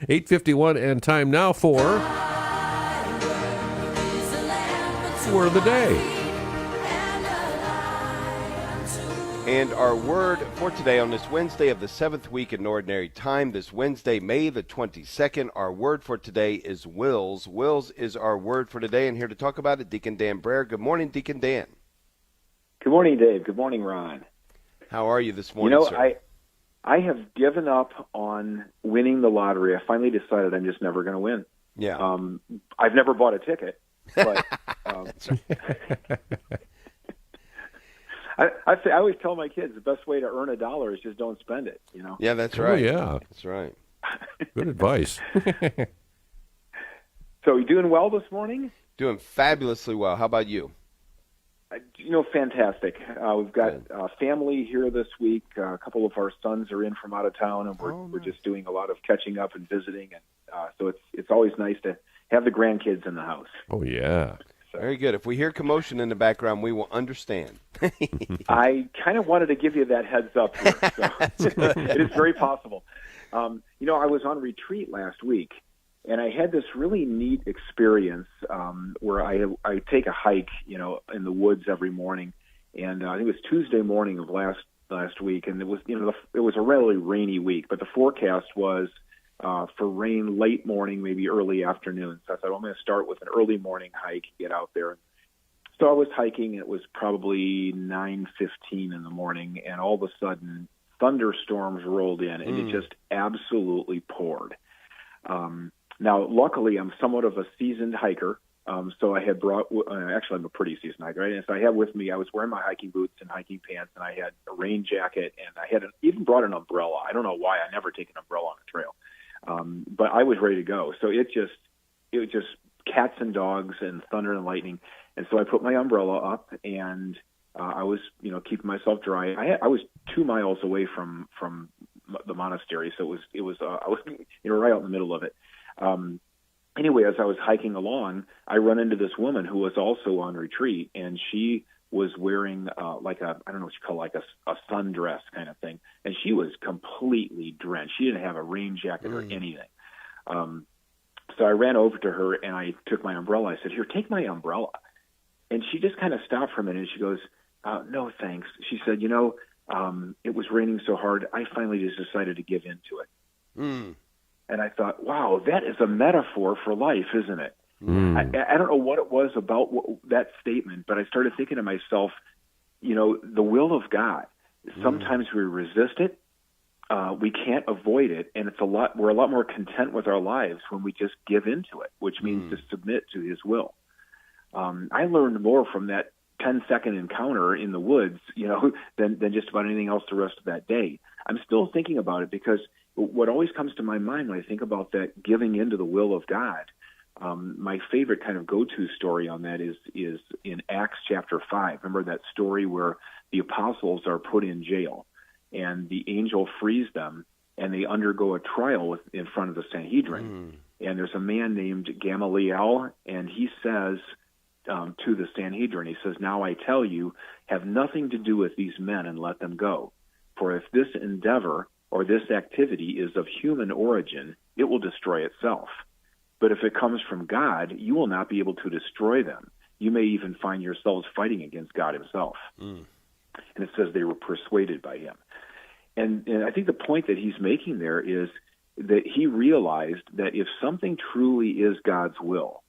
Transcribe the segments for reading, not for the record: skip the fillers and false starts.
8:51 and time now for Word of the Day. And our word for today on this Wednesday of the 7th week in Ordinary Time, this Wednesday, May the 22nd, our word for today is WILLS. WILLS is our word for today, and here to talk about it, Deacon Dan Brahier. Good morning, Deacon Dan. Good morning, Dave. Good morning, Ron. How are you this morning, sir? I have given up on winning the lottery. I finally decided I'm just never going to win. Yeah. I've never bought a ticket, but I always tell my kids the best way to earn $1 is just don't spend it. You know. Yeah, that's right. Oh, yeah, that's right. Good advice. So, you doing well this morning? Doing fabulously well. How about you? Fantastic. We've got family here this week. A couple of our sons are in from out of town, and we're just doing a lot of catching up and visiting. And so it's always nice to have the grandkids in the house. Oh, yeah. So. Very good. If we hear commotion in the background, we will understand. I kind of wanted to give you that heads up here. So it is very possible. I was on retreat last week, and I had this really neat experience where I take a hike, in the woods every morning. And I think it was Tuesday morning of last week, and it was it was a really rainy week, but the forecast was for rain late morning, maybe early afternoon. So I thought, I'm going to start with an early morning hike, get out there. So I was hiking. It was probably 9:15 in the morning, and all of a sudden, thunderstorms rolled in, and it just absolutely poured. Now, luckily, I'm somewhat of a seasoned hiker, so I had brought actually, I'm a pretty seasoned hiker, right? And so I had with me, I was wearing my hiking boots and hiking pants, and I had a rain jacket, and I had even brought an umbrella. I don't know why. I never take an umbrella on a trail. But I was ready to go. So it was just cats and dogs and thunder and lightning. And so I put my umbrella up, and I was, keeping myself dry. I was 2 miles away from the monastery, so I was right out in the middle of it. Anyway, as I was hiking along, I run into this woman who was also on retreat, and she was wearing I don't know what you call like a sundress kind of thing, and she was completely drenched. She didn't have a rain jacket or anything. So I ran over to her and I took my umbrella. I said, "Here, take my umbrella." And she just kind of stopped for a minute and she goes, "No, thanks." She said, "It was raining so hard, I finally just decided to give in to it." And I thought, wow, that is a metaphor for life, isn't it? I don't know what it was about that statement, but I started thinking to myself, the will of God. Sometimes we resist it. We can't avoid it. And we're a lot more content with our lives when we just give into it, which means to submit to his will. I learned more from that 10-second encounter in the woods, than just about anything else the rest of that day. I'm still thinking about it because what always comes to my mind when I think about that giving into the will of God, my favorite kind of go-to story on that is in Acts chapter 5. Remember that story where the apostles are put in jail and the angel frees them and they undergo a trial in front of the Sanhedrin. And there's a man named Gamaliel, and he says to the Sanhedrin, he says, "Now I tell you, have nothing to do with these men and let them go. For if this endeavor or this activity is of human origin, it will destroy itself. But if it comes from God, you will not be able to destroy them. You may even find yourselves fighting against God himself." And it says they were persuaded by him. And I think the point that he's making there is that he realized that if something truly is God's will,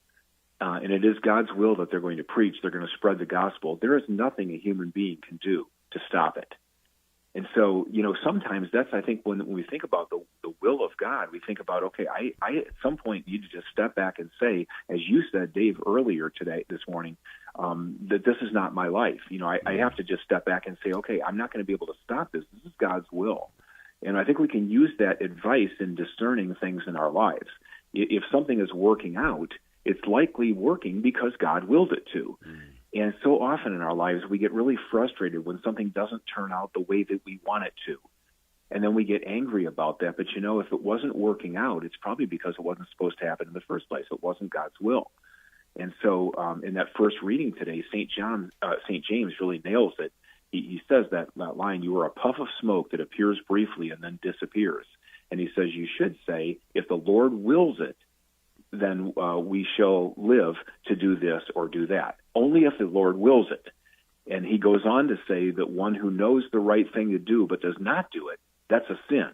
and it is God's will that they're going to preach, they're going to spread the gospel, there is nothing a human being can do to stop it. And so, sometimes that's, I think, when we think about the will of God, we think about, okay, I at some point need to just step back and say, as you said, Dave, earlier this morning, that this is not my life. I have to just step back and say, okay, I'm not going to be able to stop this. This is God's will. And I think we can use that advice in discerning things in our lives. If something is working out, it's likely working because God willed it to. And so often in our lives, we get really frustrated when something doesn't turn out the way that we want it to. And then we get angry about that. But, if it wasn't working out, it's probably because it wasn't supposed to happen in the first place. It wasn't God's will. And so in that first reading today, St. James really nails it. He says that line, "You are a puff of smoke that appears briefly and then disappears. And he says you should say, if the Lord wills it, then we shall live to do this or do that. Only if the Lord wills it. And he goes on to say that one who knows the right thing to do but does not do it, that's a sin,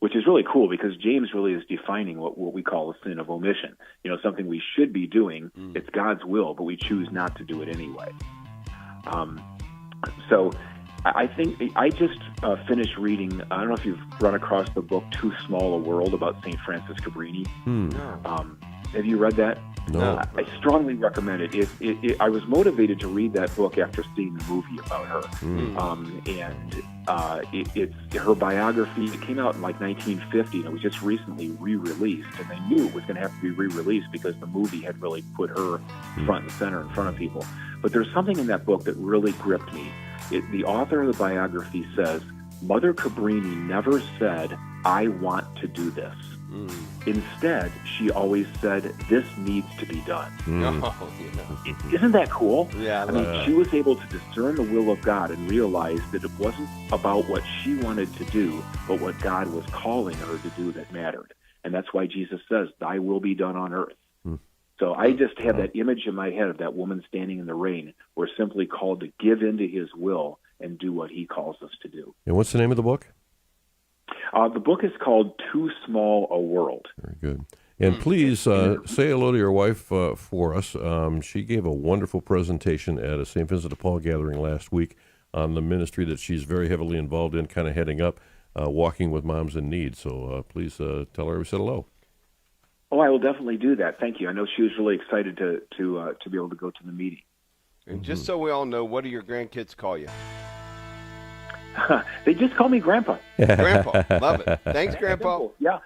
which is really cool because James really is defining what we call a sin of omission. Something we should be doing, it's God's will, but we choose not to do it anyway. So I think I just finished reading, I don't know if you've run across the book Too Small a World about St. Francis Cabrini. Have you read that? No. I strongly recommend it. I was motivated to read that book after seeing the movie about her. It's her biography. It came out in like 1950, and it was just recently re-released. And they knew it was going to have to be re-released because the movie had really put her front and center in front of people. But there's something in that book that really gripped me. The author of the biography says, Mother Cabrini never said, I want to do this. Instead, she always said, this needs to be done. Isn't that cool? Yeah. I mean, she was able to discern the will of God and realize that it wasn't about what she wanted to do, but what God was calling her to do that mattered. And that's why Jesus says, thy will be done on earth. So I just have that image in my head of that woman standing in the rain. We're simply called to give into his will and do what he calls us to do. And what's the name of the book? The book is called Too Small a World. Very good. And please say hello to your wife for us. She gave a wonderful presentation at a St. Vincent de Paul gathering last week on the ministry that she's very heavily involved in, kind of heading up, Walking with Moms in Need. So please tell her we said hello. Oh, I will definitely do that. Thank you. I know she was really excited to be able to go to the meeting. And just so we all know, what do your grandkids call you? They just call me Grandpa. Grandpa. Love it. Thanks, Grandpa. Yeah.